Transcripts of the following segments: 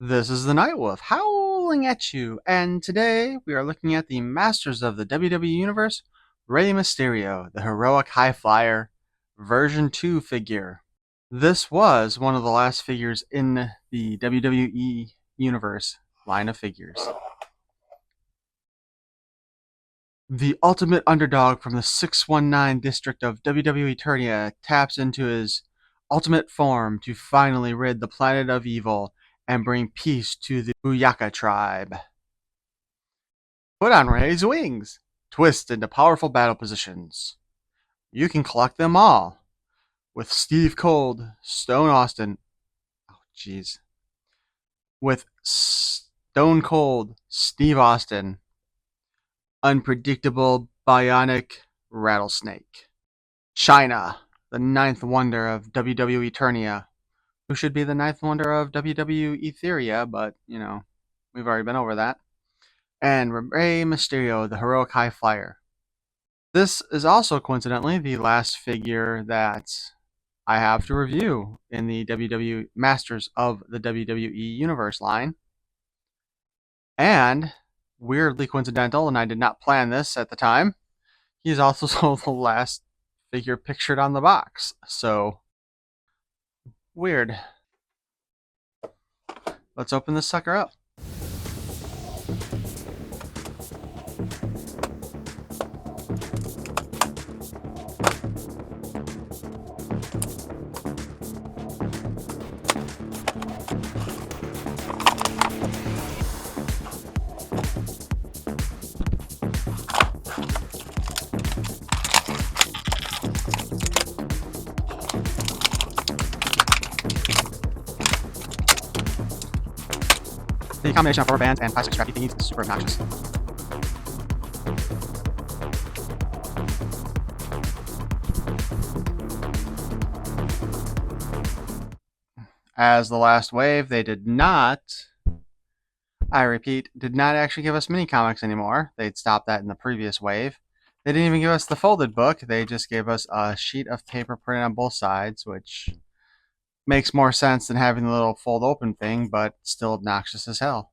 This is the Nightwolf howling at you, and today we are looking at the Masters of the WWE Universe, Rey Mysterio, the Heroic High Flyer, version 2 figure. This was one of the last figures in the WWE Universe line of figures. The ultimate underdog from the 619 district of WWE Eternia taps into his ultimate form to finally rid the planet of evil and bring peace to the Buyaka tribe. Put on Ray's wings. Twist into powerful battle positions. You can collect them all. With Steve Cold, Stone Austin. Oh, jeez. With Stone Cold, Steve Austin. Unpredictable Bionic Rattlesnake. China, the ninth wonder of WWE Eternia. Who should be the ninth wonder of WWE Etheria, but, we've already been over that. And Rey Mysterio, the Heroic High Flyer. This is also coincidentally the last figure that I have to review in the WWE Masters of the WWE Universe line. And weirdly coincidental, and I did not plan this at the time, he's also the last figure pictured on the box. So weird. Let's open this sucker up. The combination of rubber bands and plastic scrappy thingies is super obnoxious. As the last wave, they did not, I repeat, did not actually give us mini comics anymore. They'd stopped that in the previous wave. They didn't even give us the folded book. They just gave us a sheet of paper printed on both sides, which makes more sense than having the little fold open thing, but still obnoxious as hell.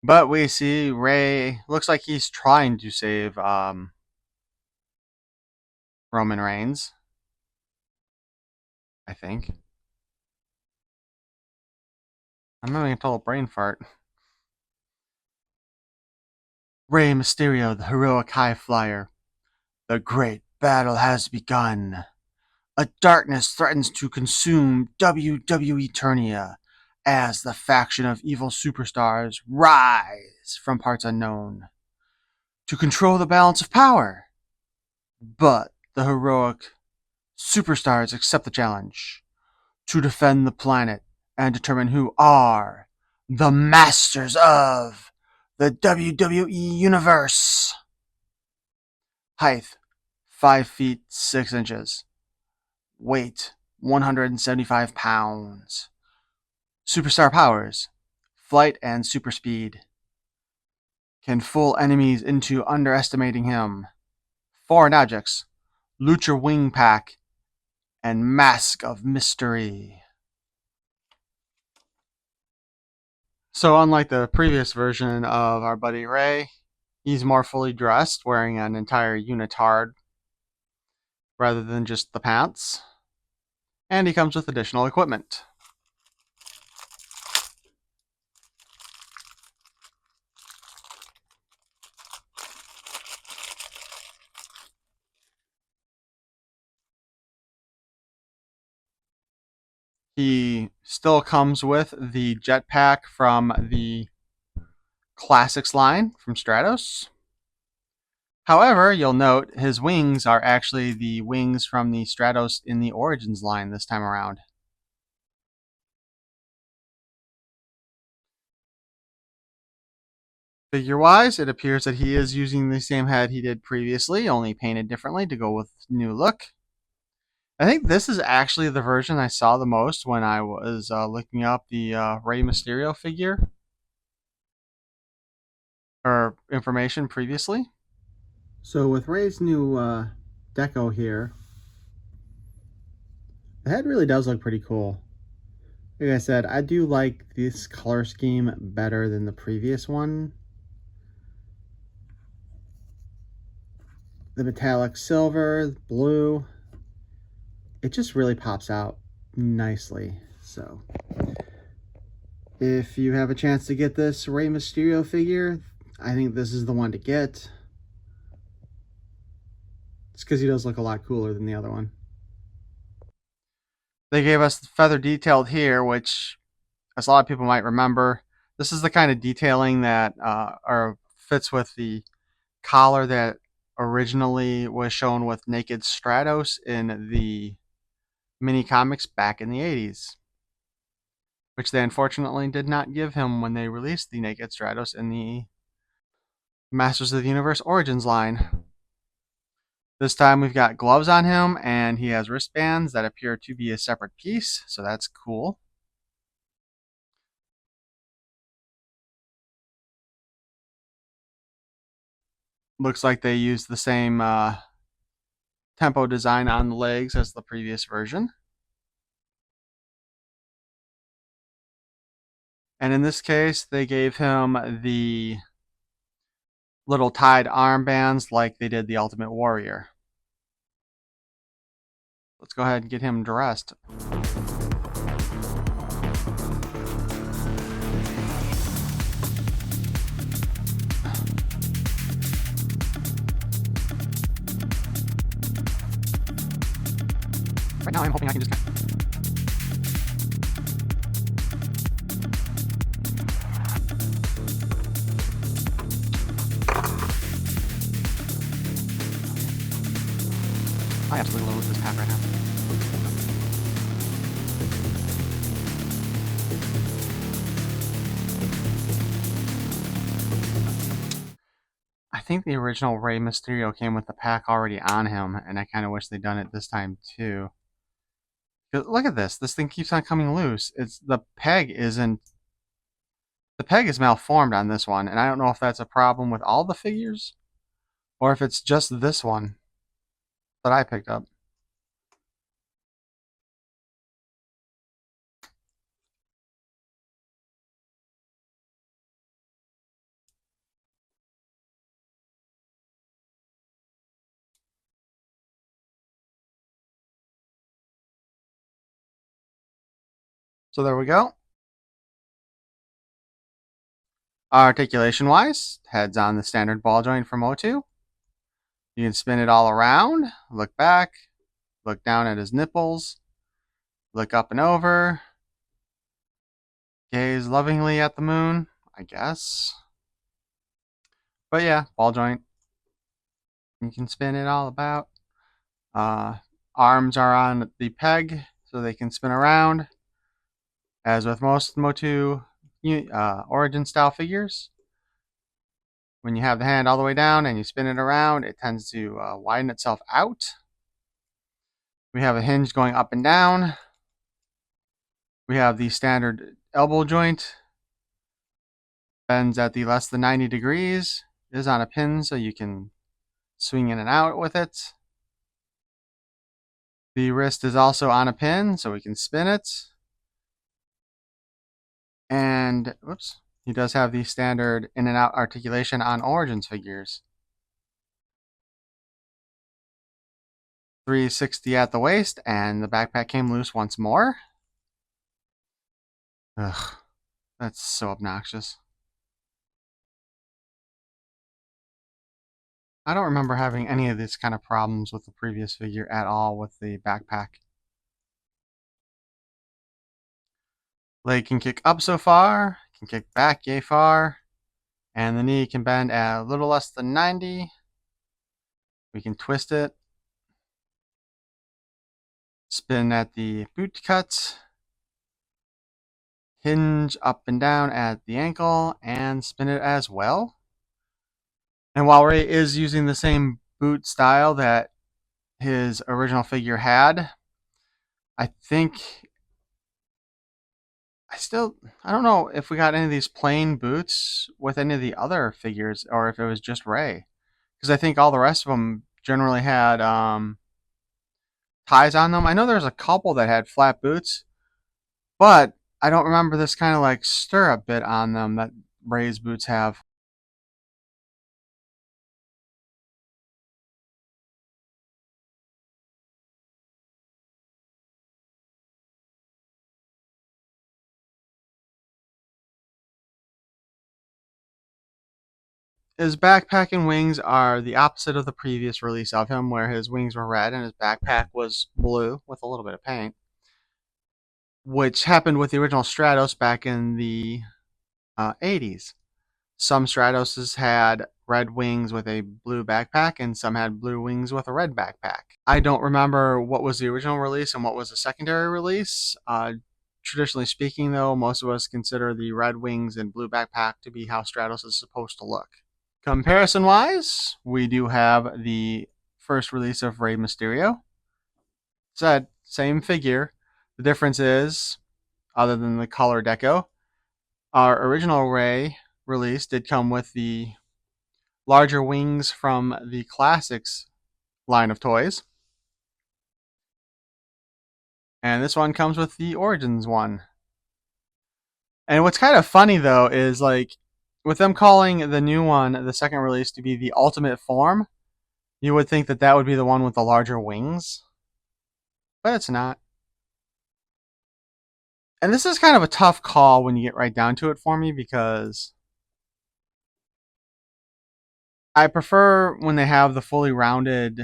But we see Ray looks like he's trying to save Roman Reigns, I think. I'm having a total brain fart. Rey Mysterio, the heroic high flyer. The great battle has begun. A darkness threatens to consume WWE Eternia as the faction of evil superstars rise from parts unknown to control the balance of power. But the heroic superstars accept the challenge to defend the planet and determine who are the masters of the WWE Universe. Height 5 feet 6 inches. Weight 175 pounds. Superstar powers flight and super speed. Can fool enemies into underestimating him. Foreign objects Lucha Wing Pack and Mask of Mystery. So unlike the previous version of our buddy Ray, he's more fully dressed, wearing an entire unitard rather than just the pants. And he comes with additional equipment. He still comes with the jetpack from the Classics line from Stratos. However, you'll note his wings are actually the wings from the Stratos in the Origins line this time around. Figure-wise, it appears that he is using the same head he did previously, only painted differently to go with new look. I think this is actually the version I saw the most when I was looking up the Rey Mysterio figure or information previously. So with Ray's new deco here, the head really does look pretty cool. Like I said, I do like this color scheme better than the previous one. The metallic silver, blue, it just really pops out nicely. So if you have a chance to get this Rey Mysterio figure, I think this is the one to get. It's because he does look a lot cooler than the other one. They gave us the feather detailed here, which, as a lot of people might remember, this is the kind of detailing that fits with the collar that originally was shown with Naked Stratos in the mini comics back in the 80s, which they unfortunately did not give him when they released the Naked Stratos in the Masters of the Universe Origins line. This time we've got gloves on him, and he has wristbands that appear to be a separate piece, so that's cool. Looks like they used the same tempo design on the legs as the previous version. And in this case, they gave him the little tied armbands like they did the Ultimate Warrior. Let's go ahead and get him dressed. Right now I'm hoping I can just I absolutely love this pack right now. I think the original Rey Mysterio came with the pack already on him, and I kind of wish they'd done it this time too. Look at this. This thing keeps on coming loose. The peg is malformed on this one, and I don't know if that's a problem with all the figures or if it's just this one that I picked up. So there we go. Articulation wise, head's on the standard ball joint from O2. You can spin it all around, look back, look down at his nipples, look up and over, gaze lovingly at the moon, I guess. But yeah, ball joint. You can spin it all about. Arms are on the peg so they can spin around. As with most Motu Origin style figures, when you have the hand all the way down and you spin it around, it tends to widen itself out. We have a hinge going up and down. We have the standard elbow joint. Bends at the less than 90 degrees. It is on a pin so you can swing in and out with it. The wrist is also on a pin so we can spin it. And, whoops, he does have the standard in and out articulation on Origins figures. 360 at the waist, and the backpack came loose once more. Ugh, that's so obnoxious. I don't remember having any of these kind of problems with the previous figure at all with the backpack. Leg can kick up so far, can kick back yay far, and the knee can bend at a little less than 90. We can twist it, spin at the boot cut, hinge up and down at the ankle, and spin it as well. And while Ray is using the same boot style that his original figure had, I think I don't know if we got any of these plain boots with any of the other figures or if it was just Ray. Because I think all the rest of them generally had ties on them. I know there's a couple that had flat boots, but I don't remember this kind of like stirrup bit on them that Ray's boots have. His backpack and wings are the opposite of the previous release of him, where his wings were red and his backpack was blue with a little bit of paint, which happened with the original Stratos back in the 80s. Some Stratoses had red wings with a blue backpack, and some had blue wings with a red backpack. I don't remember what was the original release and what was the secondary release. Traditionally speaking, though, most of us consider the red wings and blue backpack to be how Stratos is supposed to look. Comparison wise, we do have the first release of Rey Mysterio. Said same figure. The difference is, other than the color deco, our original Rey release did come with the larger wings from the Classics line of toys. And this one comes with the Origins one. And what's kind of funny though is like with them calling the new one, the second release, to be the Ultimate Form, you would think that that would be the one with the larger wings, but it's not. And this is kind of a tough call when you get right down to it for me because I prefer when they have the fully rounded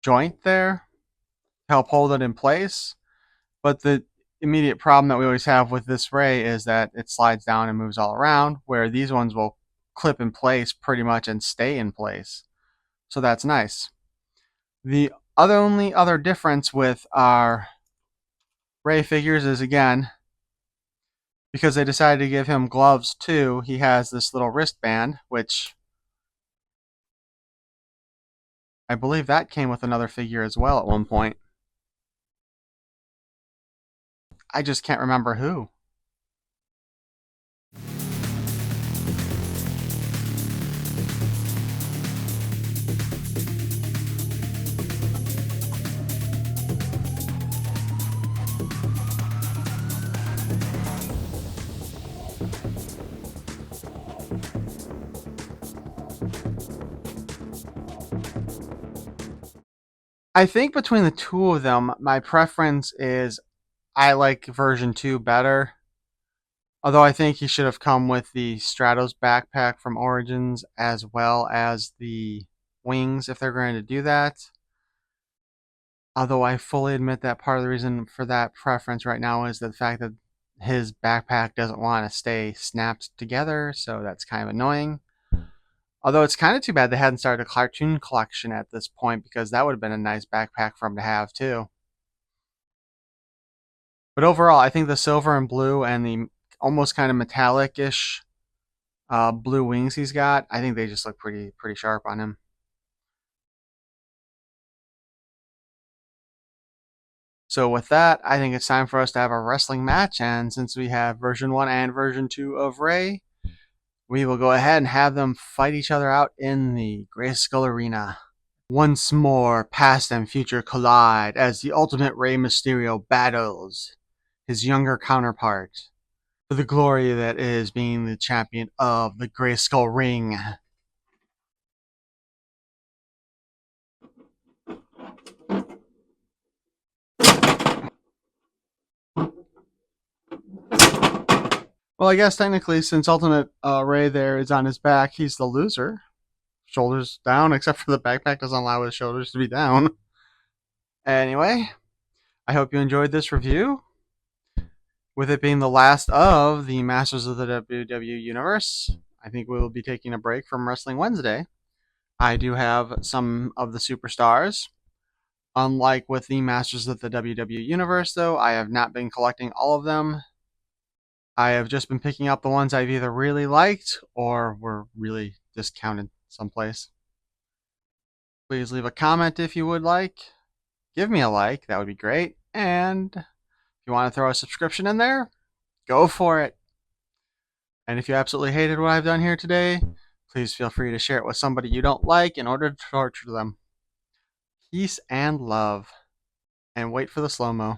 joint there to help hold it in place. But the immediate problem that we always have with this Ray is that it slides down and moves all around, where these ones will clip in place pretty much and stay in place. So that's nice. The only other difference with our Ray figures is, again, because they decided to give him gloves too, he has this little wristband, which I believe that came with another figure as well at one point. I just can't remember who. I think between the two of them, my preference is I like version 2 better. Although I think he should have come with the Stratos backpack from Origins as well as the wings if they're going to do that. Although I fully admit that part of the reason for that preference right now is the fact that his backpack doesn't want to stay snapped together, so that's kind of annoying. Although it's kind of too bad they hadn't started a cartoon collection at this point, because that would have been a nice backpack for him to have too. But overall, I think the silver and blue and the almost kind of metallic-ish blue wings he's got, I think they just look pretty sharp on him. So with that, I think it's time for us to have a wrestling match, and since we have version 1 and version 2 of Rey, we will go ahead and have them fight each other out in the Grayskull Arena. Once more, past and future collide as the ultimate Rey Mysterio battles his younger counterpart for the glory that is being the champion of the Grayskull Ring. Well, I guess technically, since Ultimate Ray there is on his back, he's the loser. Shoulders down, except for the backpack doesn't allow his shoulders to be down. Anyway, I hope you enjoyed this review. With it being the last of the Masters of the WWE Universe, I think we will be taking a break from Wrestling Wednesday. I do have some of the superstars. Unlike with the Masters of the WWE Universe, though, I have not been collecting all of them. I have just been picking up the ones I've either really liked or were really discounted someplace. Please leave a comment if you would like. Give me a like, that would be great. And if you want to throw a subscription in there, go for it. And if you absolutely hated what I've done here today, please feel free to share it with somebody you don't like in order to torture them. Peace and love. And wait for the slow-mo.